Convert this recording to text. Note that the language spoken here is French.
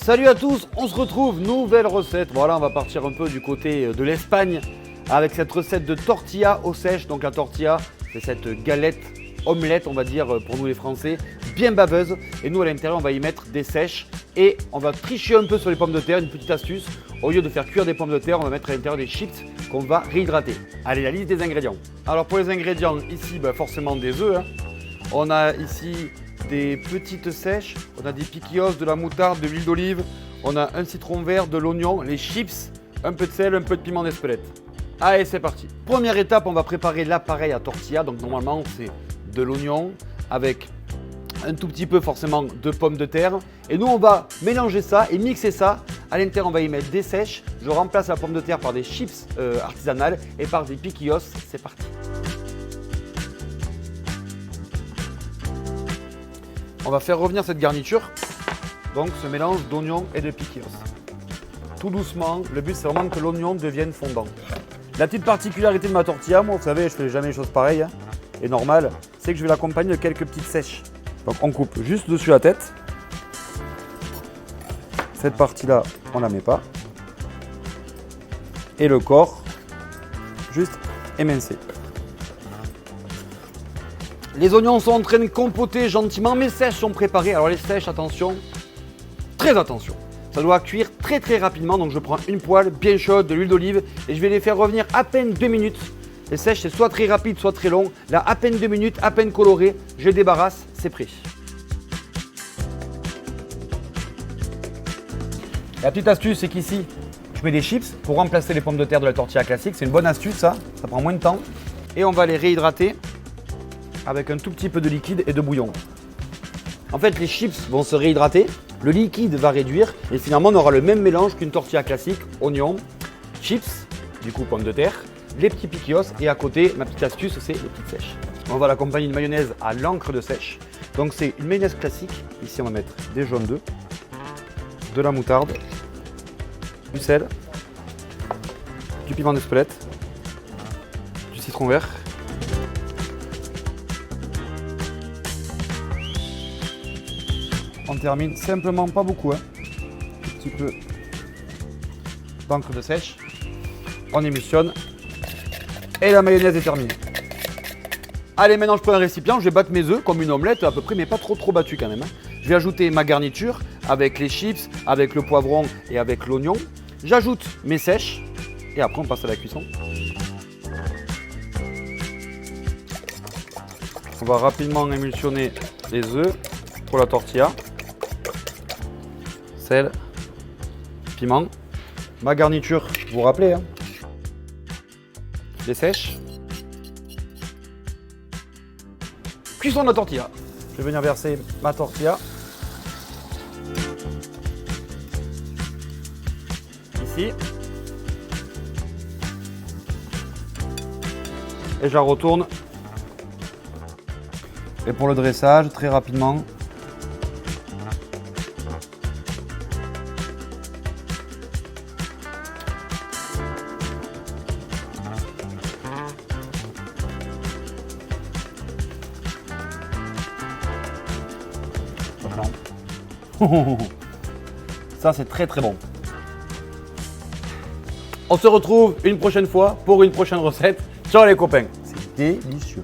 Salut à tous, on se retrouve, nouvelle recette. Voilà, on va partir un peu du côté de l'Espagne avec cette recette de tortilla au sèche. Donc la tortilla, c'est cette galette, omelette on va dire pour nous les Français, bien baveuse. Et nous à l'intérieur on va y mettre des sèches et on va tricher un peu sur les pommes de terre. Une petite astuce, au lieu de faire cuire des pommes de terre, on va mettre à l'intérieur des chips qu'on va réhydrater. Allez, la liste des ingrédients. Alors pour les ingrédients, ici forcément des œufs. On a ici des petites sèches, on a des piquillos, de la moutarde, de l'huile d'olive, on a un citron vert, de l'oignon, les chips, un peu de sel, un peu de piment d'Espelette. Allez, c'est parti. Première étape, on va préparer l'appareil à tortilla. Donc normalement, c'est de l'oignon avec un tout petit peu forcément de pommes de terre. Et nous, on va mélanger ça et mixer ça. À l'intérieur, on va y mettre des sèches. Je remplace la pomme de terre par des chips artisanales et par des piquillos. C'est parti. On va faire revenir cette garniture, donc ce mélange d'oignons et de piquillos. Tout doucement, le but c'est vraiment que l'oignon devienne fondant. La petite particularité de ma tortilla, moi vous savez, je fais jamais les choses pareilles, et normal, c'est que je vais l'accompagner de quelques petites sèches. Donc on coupe juste dessus la tête. Cette partie-là, on la met pas. Et le corps, juste émincé. Les oignons sont en train de compoter gentiment, mes sèches sont préparées. Alors les sèches, attention, très attention. Ça doit cuire très rapidement, donc je prends une poêle bien chaude, de l'huile d'olive et je vais les faire revenir à peine 2 minutes. Les sèches, c'est soit très rapide, soit très long. Là, à peine 2 minutes, à peine coloré, je les débarrasse, c'est prêt. La petite astuce, c'est qu'ici, je mets des chips pour remplacer les pommes de terre de la tortilla classique. C'est une bonne astuce, ça prend moins de temps. Et on va les réhydrater avec un tout petit peu de liquide et de bouillon. En fait, les chips vont se réhydrater, le liquide va réduire et finalement on aura le même mélange qu'une tortilla classique, oignons, chips, du coup pommes de terre, les petits piquillos et à côté, ma petite astuce, c'est les petites sèches. On va l'accompagner d'une mayonnaise à l'encre de sèche. Donc c'est une mayonnaise classique. Ici on va mettre des jaunes d'œufs, de la moutarde, du sel, du piment d'Espelette, du citron vert. On termine simplement, pas beaucoup, un petit peu d'encre de sèche. On émulsionne et la mayonnaise est terminée. Allez, maintenant je prends un récipient, je vais battre mes œufs comme une omelette à peu près, mais pas trop battu quand même. Je vais ajouter ma garniture avec les chips, avec le poivron et avec l'oignon. J'ajoute mes sèches et après on passe à la cuisson. On va rapidement émulsionner les œufs pour la tortilla. Sel, piment, ma garniture, vous vous rappelez, les sèches. Cuisson de la tortilla. Je vais venir verser ma tortilla. Ici. Et je la retourne. Et pour le dressage, très rapidement. Ça c'est très bon. On se retrouve une prochaine fois pour une prochaine recette. Ciao les copains, c'est délicieux.